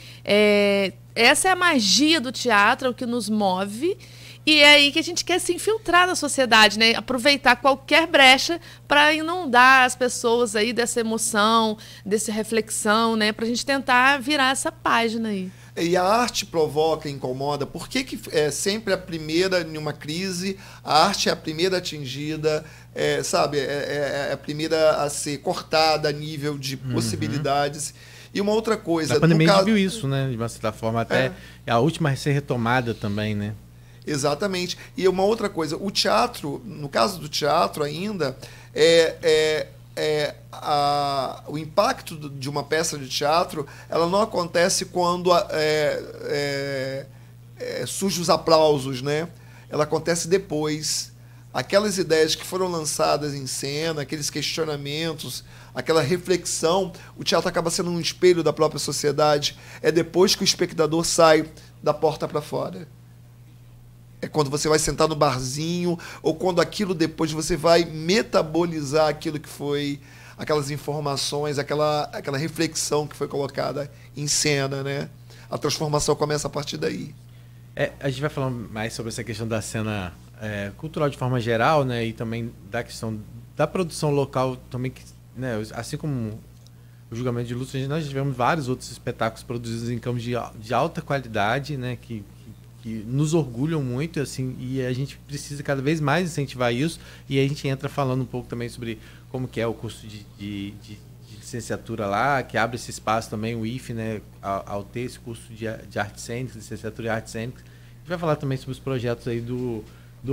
essa é a magia do teatro, é o que nos move. E é aí que a gente quer se infiltrar na sociedade, né? Aproveitar qualquer brecha para inundar as pessoas aí dessa emoção, dessa reflexão, né? Para a gente tentar virar essa página aí. E a arte provoca, incomoda. Por que é sempre a primeira em uma crise? A arte é a primeira atingida, sabe? É a primeira a ser cortada a nível de possibilidades. E uma outra coisa... Na pandemia a gente viu isso, né? De uma certa forma, até a última a ser retomada também, né? Exatamente. E uma outra coisa, o teatro, no caso do teatro ainda, o impacto de uma peça de teatro, ela não acontece quando surgem os aplausos, né? Ela acontece depois. Aquelas ideias que foram lançadas em cena, aqueles questionamentos, aquela reflexão, o teatro acaba sendo um espelho da própria sociedade. É depois que o espectador sai da porta para fora. É quando você vai sentar no barzinho, ou quando aquilo depois você vai metabolizar aquilo que foi, aquelas informações, aquela reflexão que foi colocada em cena, né? A transformação começa a partir daí. A gente vai falar mais sobre essa questão da cena cultural de forma geral, né? E também da questão da produção local também, né? Assim como o Julgamento de Lúcio, nós tivemos vários outros espetáculos produzidos em campos de alta qualidade, né? Que nos orgulham muito, assim, e a gente precisa cada vez mais incentivar isso. E aí a gente entra falando um pouco também sobre como que é o curso de licenciatura lá, que abre esse espaço também, o IFE, né, ao ter esse curso de artes cênicas, licenciatura em artes cênicas. A gente vai falar também sobre os projetos aí do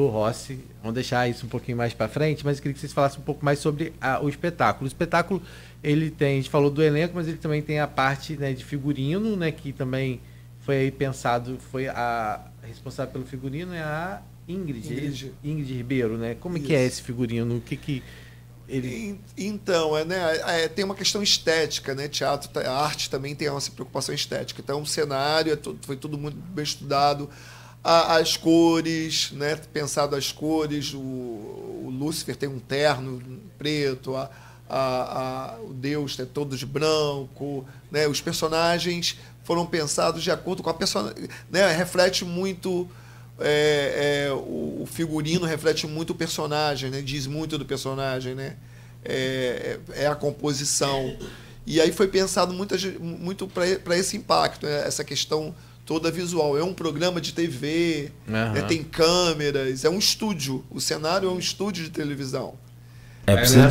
Rossi, vamos deixar isso um pouquinho mais para frente, mas eu queria que vocês falassem um pouco mais sobre o espetáculo. O espetáculo, ele tem, a gente falou do elenco, mas ele também tem a parte, né, de figurino, né, que também foi aí pensado, foi a responsável pelo figurino é a Ingrid Ribeiro, né? Como que é esse figurino? O que ele... Então, tem uma questão estética, né? Teatro, a arte também tem essa preocupação estética. Então, o cenário foi tudo muito bem estudado. As cores, né? Pensado as cores. O Lúcifer tem um terno preto, o Deus é todo de branco, né? Os personagens foram pensados de acordo com a personagem, né? Reflete muito, o figurino reflete muito o personagem, né? Diz muito do personagem, né? É a composição. E aí foi pensado muito para esse impacto, né? Essa questão toda visual. É um programa de TV, né? Tem câmeras, é um estúdio. O cenário é um estúdio de televisão. Precisa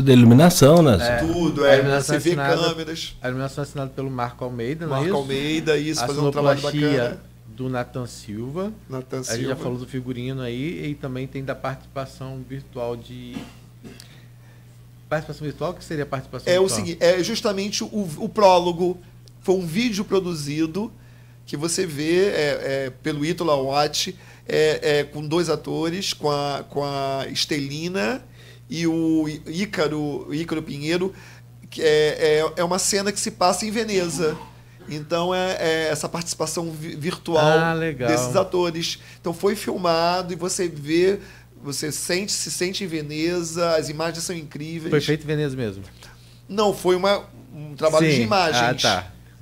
da iluminação, né? Tudo, você vê câmeras. A iluminação é assinada pelo Marco Almeida, não é isso? Marco Almeida, isso, fazendo um trabalho bacana. Do Nathan Silva. A gente já falou do figurino aí, e também tem da participação virtual Participação virtual? O que seria a participação virtual? O seguinte, justamente o prólogo. Foi um vídeo produzido que você vê pelo Ítalo Watch, com dois atores, com a Estelina e o Ícaro Pinheiro, que é uma cena que se passa em Veneza. Então é essa participação virtual desses atores. Então foi filmado e você vê, você se sente em Veneza, as imagens são incríveis. Foi feito em Veneza mesmo? Não, foi um trabalho de imagens.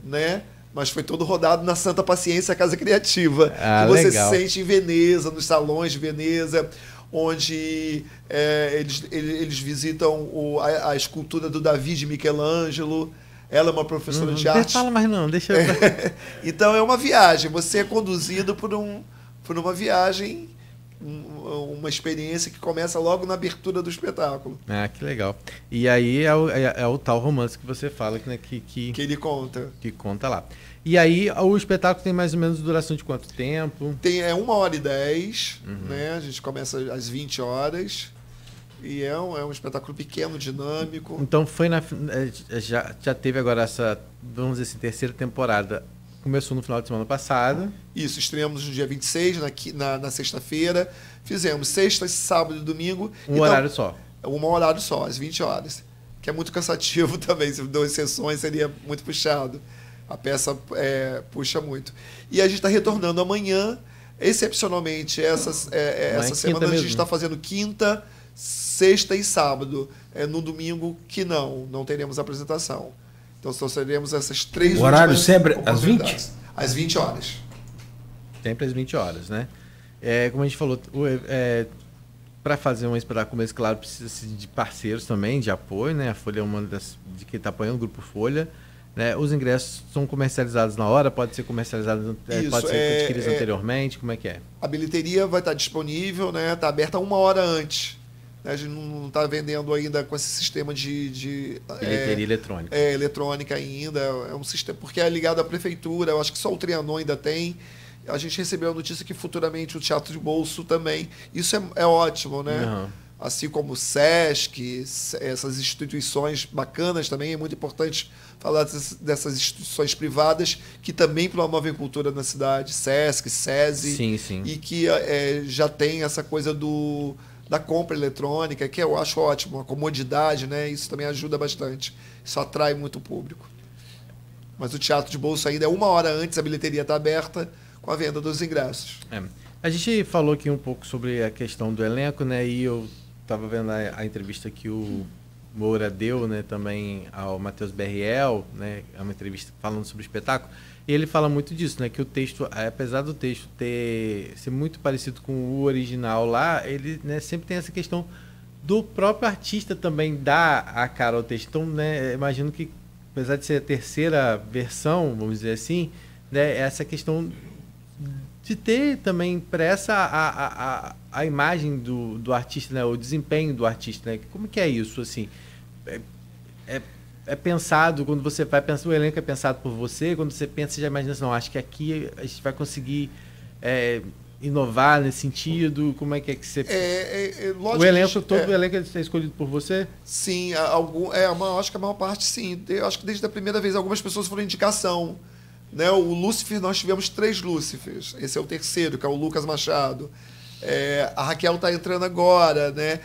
Né? Mas foi todo rodado na Santa Paciência, a Casa Criativa. Que você se sente em Veneza, nos salões de Veneza, onde eles visitam a escultura do Davi de Michelangelo. Ela é uma professora de arte. Fala mais não, deixa eu... Então é uma viagem. Você é conduzido por uma viagem, uma experiência que começa logo na abertura do espetáculo. Ah, que legal. E aí é o tal romance que você fala, né, que ele conta. Que conta lá. E aí o espetáculo tem mais ou menos duração de quanto tempo? Tem 1h10, né? A gente começa às 20 horas. E é um espetáculo pequeno, dinâmico. Então já teve agora essa, vamos dizer assim, terceira temporada. Começou no final de semana passado. Isso, estreamos no dia 26, na sexta-feira. Fizemos sexta, sábado e domingo. Horário só? Um horário só, às 20 horas. Que é muito cansativo também. Se 2 sessões seria muito puxado. A peça puxa muito. E a gente está retornando amanhã. Excepcionalmente, essa semana a gente está fazendo quinta, sexta e sábado. No domingo que não teremos apresentação. Então só teremos essas 3 o horário sempre às 20? Às 20 horas. Sempre às 20 horas, né? Como a gente falou, para fazer um espetáculo mais claro, precisa de parceiros também, de apoio, né? A Folha é uma de quem está apoiando, o Grupo Folha. Né? Os ingressos são comercializados na hora, pode ser comercializado, pode ser adquirido anteriormente, como é que é? A bilheteria vai estar disponível, né? Está aberta 1 hora antes. A gente não está vendendo ainda com esse sistema de bilheteria eletrônica. Eletrônica ainda. É um sistema, porque é ligado à prefeitura, eu acho que só o Trianon ainda tem. A gente recebeu a notícia que futuramente o Teatro de Bolso também. Isso é ótimo, né? Uhum. Assim como o SESC, essas instituições bacanas também, é muito importante falar dessas instituições privadas que também promovem a cultura na cidade, SESC, SESI, sim. E que já tem essa coisa da compra eletrônica, que eu acho ótimo, a comodidade, né? Isso também ajuda bastante, isso atrai muito o público. Mas o Teatro de Bolso ainda é 1 hora antes, a bilheteria está aberta com a venda dos ingressos. A gente falou aqui um pouco sobre a questão do elenco, né? E eu estava vendo a entrevista que o Moura deu, né, também ao Matheus Berriel, né, é uma entrevista falando sobre o espetáculo, e ele fala muito disso, né, que o texto, apesar do texto ser muito parecido com o original lá, ele, né, sempre tem essa questão do próprio artista também dar a cara ao texto. Então, né, imagino que, apesar de ser a terceira versão, vamos dizer assim, né, essa questão de ter também impressa a imagem do artista, né, o desempenho do artista, né? Como que é isso, assim? É pensado, quando você vai pensar, o elenco é pensado por você, quando você pensa, você já imagina assim, não, acho que aqui a gente vai conseguir inovar nesse sentido, como é que você... lógico, o elenco, todo o elenco é escolhido por você? Sim, acho que a maior parte sim. Eu acho que desde a primeira vez algumas pessoas foram indicação. Né? O Lúcifer, nós tivemos 3 Lúcifers. Esse é o terceiro, que é o Lucas Machado. A Raquel está entrando agora. Né?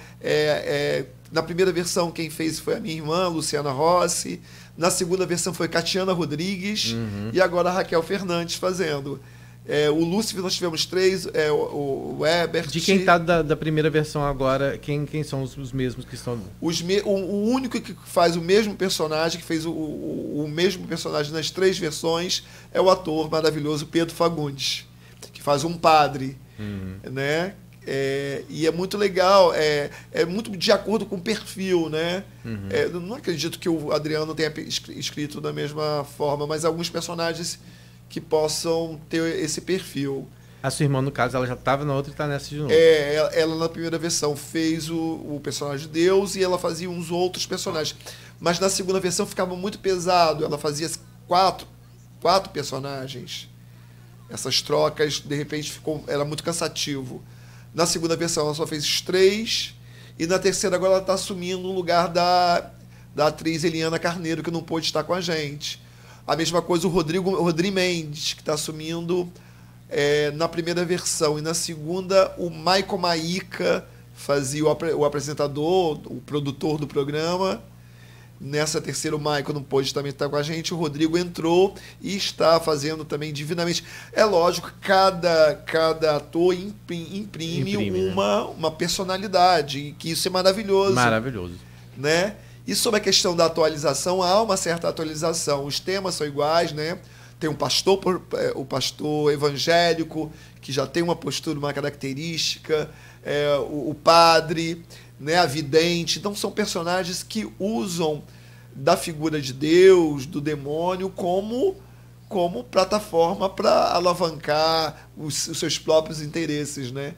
Na primeira versão, quem fez foi a minha irmã, Luciana Rossi. Na segunda versão foi Catiana Rodrigues. E agora a Raquel Fernandes fazendo. O Lúcifer, nós tivemos 3. O Ebert. De quem está da primeira versão agora, quem são os mesmos que estão... O único que faz o mesmo personagem, que fez o mesmo personagem nas 3 versões, é o ator maravilhoso Pedro Fagundes, que faz um padre. Né? E é muito legal, é muito de acordo com o perfil. Né? Eu não acredito que o Adriano tenha escrito da mesma forma, mas alguns personagens que possam ter esse perfil. A sua irmã, no caso, ela já estava na outra e está nessa de novo. Ela na primeira versão fez o personagem de Deus e ela fazia uns outros personagens. Mas na segunda versão ficava muito pesado. Ela fazia 4 personagens. Essas trocas, de repente, era muito cansativo. Na segunda versão ela só fez 3. E na terceira agora ela está assumindo o lugar da atriz Eliana Carneiro, que não pôde estar com a gente. A mesma coisa o Rodrigo Mendes, que está assumindo na primeira versão. E na segunda, o Michael Maíca fazia o apresentador, o produtor do programa. Nessa terceira, o Michael não pôde também estar com a gente, o Rodrigo entrou e está fazendo também divinamente. É lógico, cada ator imprime uma personalidade, e que isso é maravilhoso. Maravilhoso. Né? E sobre a questão da atualização, há uma certa atualização. Os temas são iguais, né? Tem o pastor evangélico, que já tem uma postura, uma característica, o padre, né? A vidente. Então, são personagens que usam da figura de Deus, do demônio, como plataforma para alavancar os seus próprios interesses, né?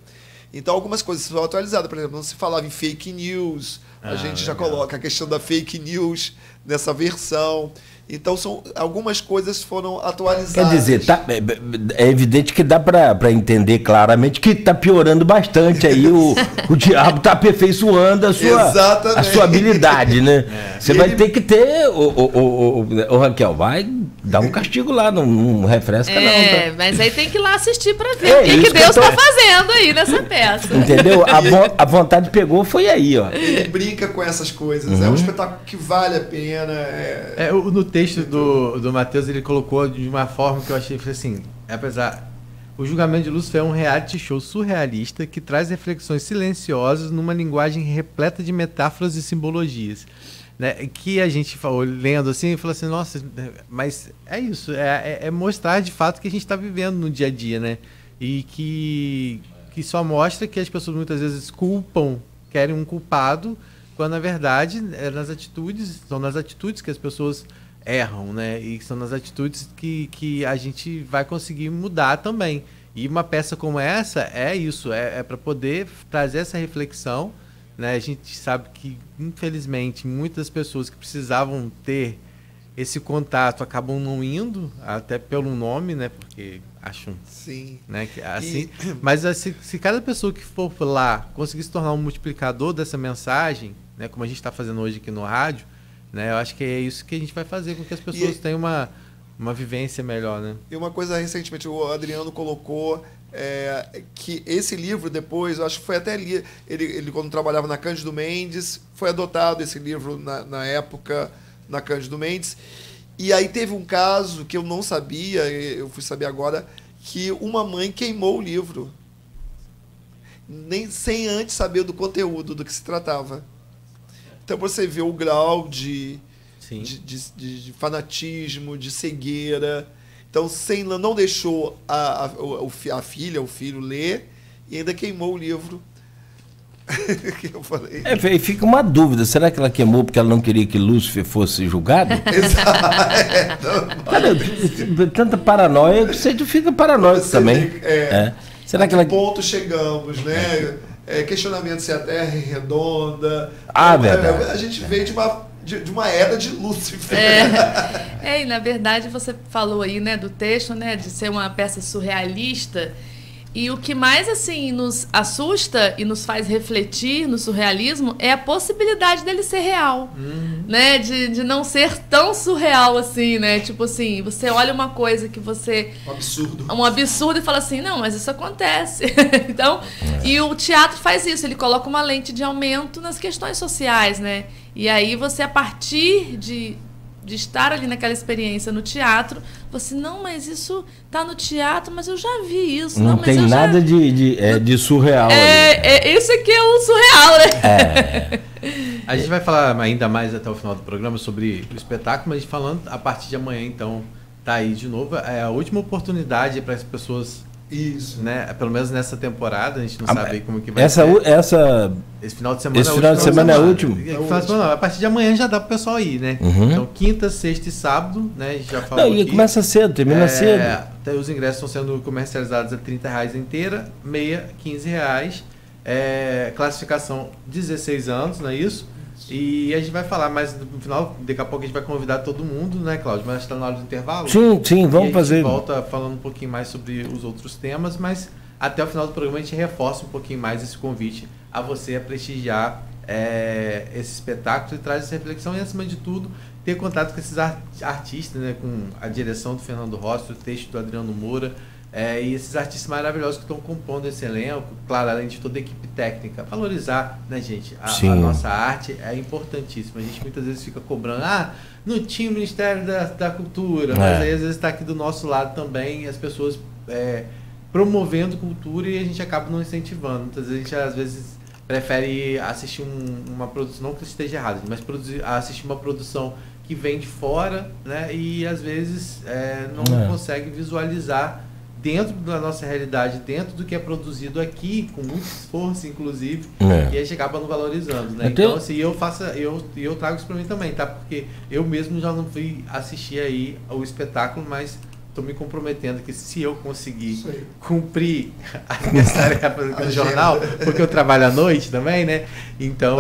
Então, algumas coisas são atualizadas. Por exemplo, não se falava em fake news, a gente já coloca a questão da fake news nessa versão. Então, algumas coisas foram atualizadas. Quer dizer, é evidente que dá para entender claramente que está piorando bastante aí. O diabo está aperfeiçoando a sua habilidade, né? Você vai ter que ter... O Raquel, vai dar um castigo lá, não refresca não. Tá? Mas aí tem que ir lá assistir para ver o que Deus está fazendo aí nessa peça. Entendeu? A vontade pegou, foi aí, ó. Ele brinca com essas coisas. É um espetáculo que vale a pena. No texto do Matheus, ele colocou de uma forma que eu achei assim, o Julgamento de Lúcifer é um reality show surrealista que traz reflexões silenciosas numa linguagem repleta de metáforas e simbologias, né? Que a gente falou, lendo assim, falou assim, nossa, mas é isso, é mostrar de fato que a gente está vivendo no dia a dia, né? E que só mostra que as pessoas muitas vezes querem um culpado, quando na verdade são nas atitudes que as pessoas erram, né? E são nas atitudes que a gente vai conseguir mudar também. E uma peça como essa é isso, é para poder trazer essa reflexão, né? A gente sabe que, infelizmente, muitas pessoas que precisavam ter esse contato acabam não indo, até pelo nome, né? Porque acham... Sim. Né? Assim, mas se cada pessoa que for lá conseguir se tornar um multiplicador dessa mensagem, né? Como a gente está fazendo hoje aqui no rádio, né? Eu acho que é isso que a gente vai fazer com que as pessoas tenham uma vivência melhor, né? E uma coisa, recentemente, o Adriano colocou que esse livro, depois, eu acho que foi até ali, ele quando trabalhava na Cândido Mendes, foi adotado esse livro na época, na Cândido Mendes, e aí teve um caso que eu não sabia, eu fui saber agora, que uma mãe queimou o livro, sem antes saber do conteúdo, do que se tratava. Então você vê o grau de fanatismo, de cegueira. Então não deixou a filha, o filho ler e ainda queimou o livro. Que eu falei. Fica uma dúvida, será que ela queimou porque ela não queria que Lúcifer fosse julgado? Exato. Cara, tanta paranoia que você fica paranoico você também. Será que ponto chegamos, né? Questionamento se a Terra é redonda. Verdade. A gente veio de uma era de Lúcifer. E na verdade você falou aí, né, do texto, né, de ser uma peça surrealista. E o que mais assim nos assusta e nos faz refletir no surrealismo é a possibilidade dele ser real, né? De não ser tão surreal assim, né? Tipo assim, você olha uma coisa que você... Um absurdo e fala assim, não, mas isso acontece. Então, e o teatro faz isso, ele coloca uma lente de aumento nas questões sociais, né? E aí você, a partir de estar ali naquela experiência no teatro, você, não, mas isso tá no teatro, mas eu já vi isso. Não tem nada de surreal. Isso aqui é o surreal, né? A gente vai falar ainda mais até o final do programa sobre o espetáculo, mas falando a partir de amanhã, então, tá aí de novo. É a última oportunidade para as pessoas... Isso. Né? Pelo menos nessa temporada, a gente não sabe como que vai ser. Esse final de semana é o último. A partir de amanhã já dá pro pessoal ir, né? Então, quinta, sexta e sábado, né? A gente já falou. E começa cedo, termina cedo. Os ingressos estão sendo comercializados a R$30 inteira, meia, R$15. Classificação 16 anos, não é isso? E a gente vai falar mais no final, daqui a pouco a gente vai convidar todo mundo, né, Cláudio? Mas está na hora do intervalo. Sim, vamos fazer. A gente volta falando um pouquinho mais sobre os outros temas, mas até o final do programa a gente reforça um pouquinho mais esse convite a você a prestigiar esse espetáculo e traz essa reflexão e, acima de tudo, ter contato com esses artistas, né, com a direção do Fernando Rossi, o texto do Adriano Moura, e esses artistas maravilhosos que estão compondo esse elenco, claro, além de toda a equipe técnica, valorizar, né, gente, a nossa arte é importantíssima. A gente muitas vezes fica cobrando, não tinha o Ministério da Cultura, mas aí às vezes está aqui do nosso lado também, as pessoas promovendo cultura e a gente acaba não incentivando. Muitas vezes a gente às vezes prefere assistir uma produção, não que esteja errado, mas assistir uma produção que vem de fora, né, e às vezes não consegue visualizar dentro da nossa realidade, dentro do que é produzido aqui, com muito esforço, inclusive, e a gente acaba não valorizando, né? Então, assim, eu trago isso para mim também, tá? Porque eu mesmo já não fui assistir aí o espetáculo, mas estou me comprometendo que se eu conseguir cumprir as minhas tarefas no jornal, porque eu trabalho à noite também, né? Então,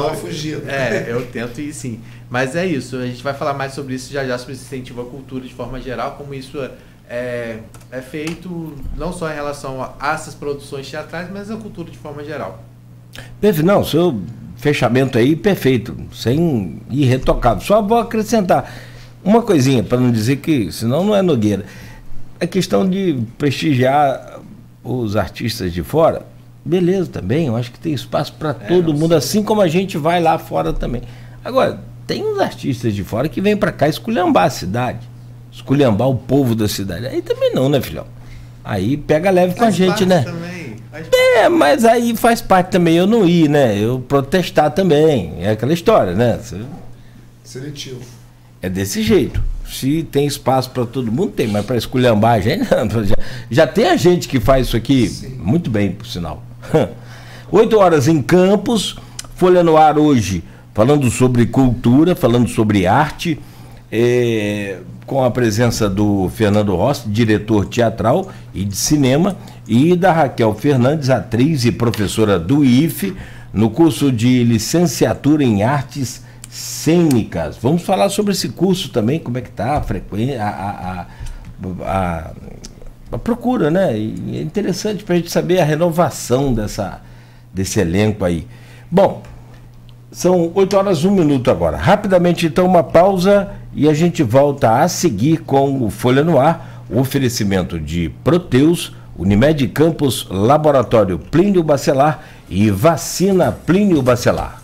eu tento ir sim. Mas é isso, a gente vai falar mais sobre isso já sobre esse incentivo à cultura de forma geral, como isso é feito não só em relação a essas produções teatrais, mas a cultura de forma geral. Perfeito, não, seu fechamento aí perfeito, sem irretocável. Só vou acrescentar uma coisinha, para não dizer que, senão não é Nogueira. A questão de prestigiar os artistas de fora, beleza também, eu acho que tem espaço para todo mundo, assim como a gente vai lá fora também. Agora, tem uns artistas de fora que vêm para cá esculhambar a cidade, esculhambar o povo da cidade. Aí também não, né, filhão? Aí pega leve com a gente, né? Mas aí faz parte também eu não ir, né? Eu protestar também. É aquela história, né? Seletivo. É desse jeito. Se tem espaço para todo mundo, tem, mas para esculhambar a gente, não. Já tem a gente que faz isso aqui muito bem, por sinal. 8 horas em Campos, Folha no Ar hoje, falando sobre cultura, falando sobre arte, com a presença do Fernando Rossi, diretor teatral e de cinema, e da Raquel Fernandes, atriz e professora do IFE, no curso de licenciatura em artes cênicas. Vamos falar sobre esse curso também, como é que está a frequência, a procura, né? E é interessante para a gente saber a renovação desse elenco aí. Bom, são 8 horas 1 minuto agora. Rapidamente, então, uma pausa e a gente volta a seguir com o Folha no Ar, o oferecimento de Proteus, Unimed Campos, Laboratório Plínio Bacelar e Vacina Plínio Bacelar.